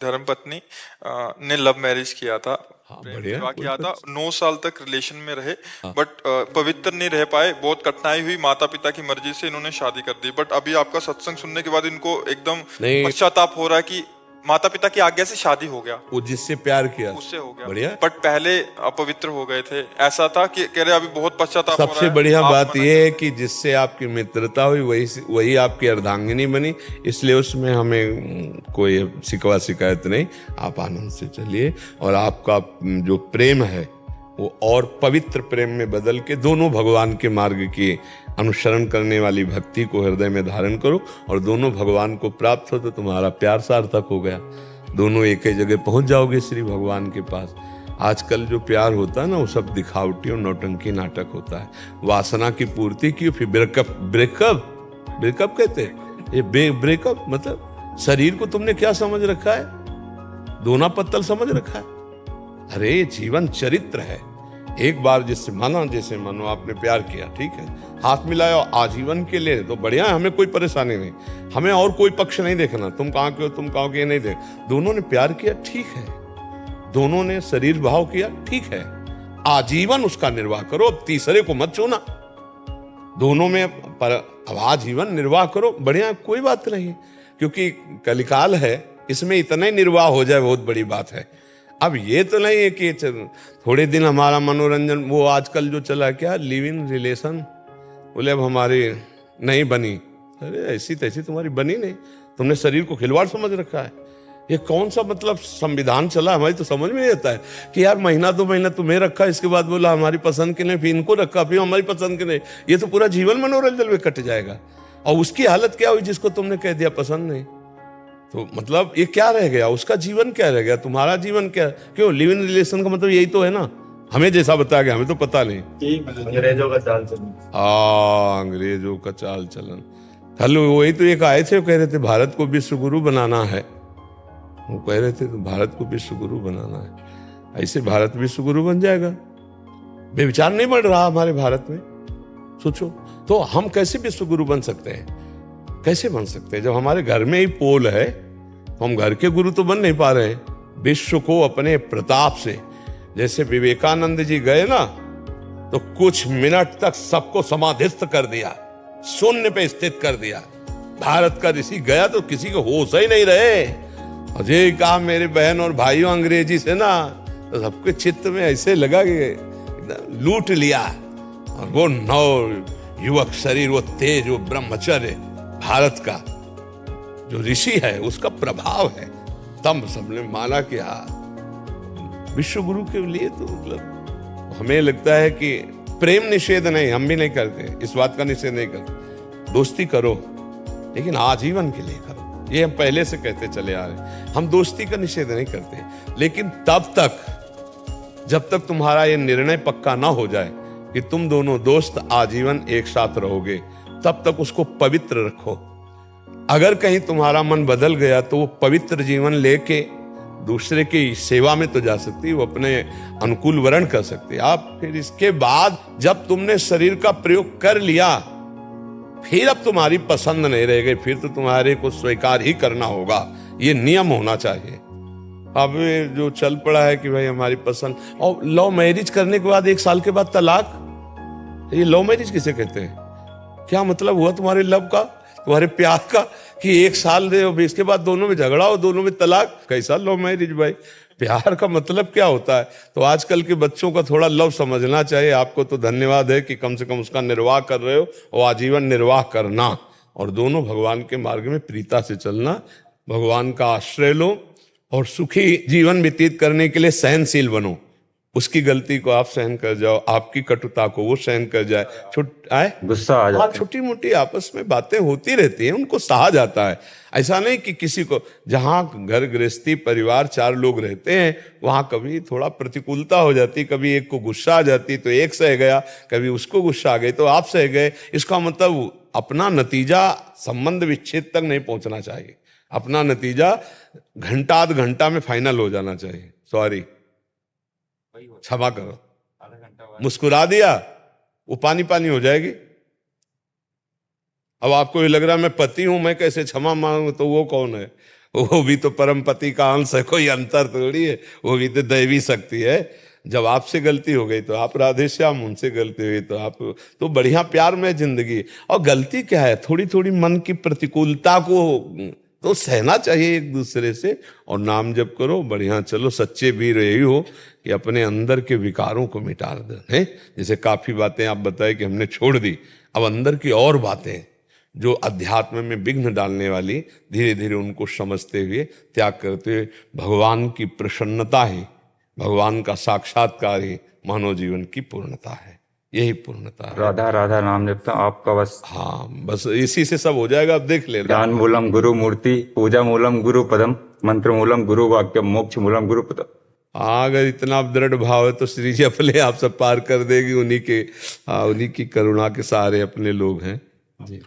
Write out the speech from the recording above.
धर्मपत्नी ने love marriage किया था, हाँ प्रेम बढ़िया, विवाह कोई किया था, बात। 9 साल तक रिलेशन में रहे। हाँ बट पवित्र नहीं रह पाए, बहुत कठिनाई हुई, माता पिता की मर्जी से इन्होंने शादी कर दी। बट अभी आपका सत्संग सुनने के बाद इनको एकदम नहीं, पश्चाताप हो रहा है कि माता पिता की आज्ञा से शादी हो गया, वो जिससे प्यार किया उससे हो गया। बढ़िया। बट पहले अपवित्र हो गए थे, ऐसा था कि कह रहे अभी बहुत पश्चाताप हो रहा सबसे है, बढ़िया आप बात मना यह है कर कि जिससे आपकी मित्रता हुई वही वही आपकी अर्धांगिनी बनी, इसलिए उसमें हमें कोई शिकवा शिकायत नहीं। आप आनंद से चलिए और आपका जो प्रेम है वो और पवित्र प्रेम में बदल के दोनों भगवान के मार्ग की अनुसरण करने वाली भक्ति को हृदय में धारण करो, और दोनों भगवान को प्राप्त हो तो तुम्हारा प्यार सार्थक हो गया। दोनों एक ही जगह पहुंच जाओगे श्री भगवान के पास। आजकल जो प्यार होता है ना वो सब दिखावटी और नौटंकी नाटक होता है। वासना की पूर्ति की, फिर ब्रेकअप ब्रेकअप ब्रेकअप कहते हैं। ये ब्रेकअप मतलब शरीर को तुमने क्या समझ रखा है? दोना पत्तल समझ रखा है? अरे ये जीवन चरित्र है। एक बार जिससे माना, जैसे मानो आपने प्यार किया, ठीक है, हाथ मिलाया आजीवन के लिए तो बढ़िया है, हमें कोई परेशानी नहीं, हमें और कोई पक्ष नहीं देखना, तुम कहाँ के हो तुम कहाँ के, नहीं देख। दोनों ने प्यार किया, ठीक है, दोनों ने शरीर भाव किया, ठीक है, आजीवन उसका निर्वाह करो, अब तीसरे को मत छूना, दोनों में पर अब आजीवन निर्वाह करो, बढ़िया, कोई बात नहीं, क्योंकि कलिकाल है, इसमें इतना ही निर्वाह हो जाए बहुत बड़ी बात है। अब ये तो नहीं है कि थोड़े दिन हमारा मनोरंजन, वो आजकल जो चला क्या लिव इन रिलेशन, बोले अब हमारी नहीं बनी। अरे ऐसी तैसी तुम्हारी बनी नहीं, तुमने शरीर को खिलवाड़ समझ रखा है। ये कौन सा मतलब संविधान चला, हमारी तो समझ में नहीं आता है कि यार महीना 2 महीना तुम्हें रखा, इसके बाद बोला हमारी पसंद के नहीं, फिर इनको रखा, फिर हमारी पसंद के नहीं। ये तो पूरा जीवन मनोरंजन में कट जाएगा। और उसकी हालत क्या हुई जिसको तुमने कह दिया पसंद नहीं, तो मतलब ये क्या रह गया, उसका जीवन क्या रह गया, तुम्हारा जीवन क्या? क्यों लिव इन रिलेशन का मतलब यही तो है ना, हमें जैसा बताया गया, हमें तो पता नहीं। अंग्रेजों का चाल चलन। अंग्रेजों का चाल चलन। कल वही तो एक आए थे, वो कह रहे थे भारत को विश्व गुरु बनाना है, वो कह रहे थे तो भारत को विश्व गुरु बनाना है, ऐसे भारत विश्व गुरु बन जाएगा? बेविचार नहीं बढ़ रहा हमारे भारत में, सोचो तो हम कैसे विश्व गुरु बन सकते हैं? कैसे बन सकते हैं जब हमारे घर में ही पोल है, तो हम घर के गुरु तो बन नहीं पा रहे हैं। विश्व को अपने प्रताप से, जैसे विवेकानंद जी गए ना तो कुछ मिनट तक सबको समाधिस्थ कर दिया, शून्य पे स्थित कर दिया। भारत का ऋषि गया तो किसी को होश ही नहीं रहे, और ये कहा मेरे बहन और भाइयों अंग्रेजी से ना, तो सबके चित्त में ऐसे लगा कि लूट लिया। और वो नव युवक शरीर, वो तेज, वो ब्रह्मचर्य, भारत का जो ऋषि है उसका प्रभाव है, तब सबने माना कि हाँ विश्व गुरु के लिए तो मतलब हमें लगता है कि प्रेम निषेध नहीं, हम भी नहीं करते, इस बात का निषेध नहीं करते, दोस्ती करो लेकिन आजीवन के लिए करो, ये हम पहले से कहते चले आ रहे। हम दोस्ती का निषेध नहीं करते, लेकिन तब तक जब तक तुम्हारा ये निर्णय पक्का ना हो जाए कि तुम दोनों दोस्त आजीवन एक साथ रहोगे, तब तक उसको पवित्र रखो। अगर कहीं तुम्हारा मन बदल गया तो वो पवित्र जीवन लेके दूसरे की सेवा में तो जा सकती है, वो अपने अनुकूल वर्ण कर सकती है। आप फिर इसके बाद जब तुमने शरीर का प्रयोग कर लिया, फिर अब तुम्हारी पसंद नहीं रह गई, फिर तो तुम्हारे को स्वीकार ही करना होगा, ये नियम होना चाहिए। अब जो चल पड़ा है कि भाई हमारी पसंद, और लव मैरिज करने के बाद 1 साल के बाद तलाक, ये लव मैरिज किसे कहते हैं? क्या मतलब हुआ तुम्हारे लव का, तुम्हारे प्यार का, कि 1 साल दे इसके बाद दोनों में झगड़ा हो, दोनों में तलाक? कैसा लव मैरिज भाई? प्यार का मतलब क्या होता है? तो आजकल के बच्चों का थोड़ा लव समझना चाहिए। आपको तो धन्यवाद है कि कम से कम उसका निर्वाह कर रहे हो, और आजीवन निर्वाह करना, और दोनों भगवान के मार्ग में प्रीता से चलना, भगवान का आश्रय लो, और सुखी जीवन व्यतीत करने के लिए सहनशील बनो। उसकी गलती को आप सहन कर जाओ, आपकी कटुता को वो सहन कर जाए, गुस्सा आ जाता है। छोटी मोटी आपस में बातें होती रहती हैं, उनको सहा जाता है। ऐसा नहीं कि किसी को, जहां घर गृहस्थी परिवार 4 लोग रहते हैं वहां कभी थोड़ा प्रतिकूलता हो जाती, कभी एक को गुस्सा आ जाती तो एक सह गया, कभी उसको गुस्सा आ गई तो आप सह गए। इसका मतलब अपना नतीजा संबंध विच्छेद तक नहीं पहुंचना चाहिए, अपना नतीजा घंटा आध घंटा में फाइनल हो जाना चाहिए। सॉरी, क्षमा करो, मुस्कुरा दिया वो पानी पानी हो जाएगी। अब आपको ये लग रहा है मैं पति हूं, मैं कैसे क्षमा मांगू, तो वो कौन है? वो भी तो परम पति का अंश है, कोई अंतर थोड़ी है, वो भी तो दैवी शक्ति है। जब आपसे गलती हो गई तो आप राधे श्याम, उनसे गलती हो गई तो आप, तो बढ़िया प्यार में जिंदगी। और गलती क्या है, थोड़ी थोड़ी मन की प्रतिकूलता को तो सहना चाहिए एक दूसरे से, और नाम जप करो, बढ़िया चलो। सच्चे वीर यही हो कि अपने अंदर के विकारों को मिटा दे, हैं। जैसे काफी बातें आप बताए कि हमने छोड़ दी, अब अंदर की और बातें जो अध्यात्म में विघ्न डालने वाली, धीरे धीरे उनको समझते हुए, त्याग करते हुए, भगवान की प्रसन्नता ही, भगवान का साक्षात्कार ही मानव जीवन की पूर्णता है। यही पूर्णता है। राधा राधा नाम जपता हूँ, आपका बस हाँ, बस इसी से सब हो जाएगा। अब देख लेना। ज्ञान मूलम गुरु मूर्ति, पूजा मूलम गुरु पदम, मंत्र मूलम गुरु वाक्यम, मोक्ष मूलम गुरु पदम। हाँ, अगर इतना दृढ़ भाव है तो श्री जी अपने आप सब पार कर देगी। उन्हीं की करुणा के सहारे अपने लोग हैं जी।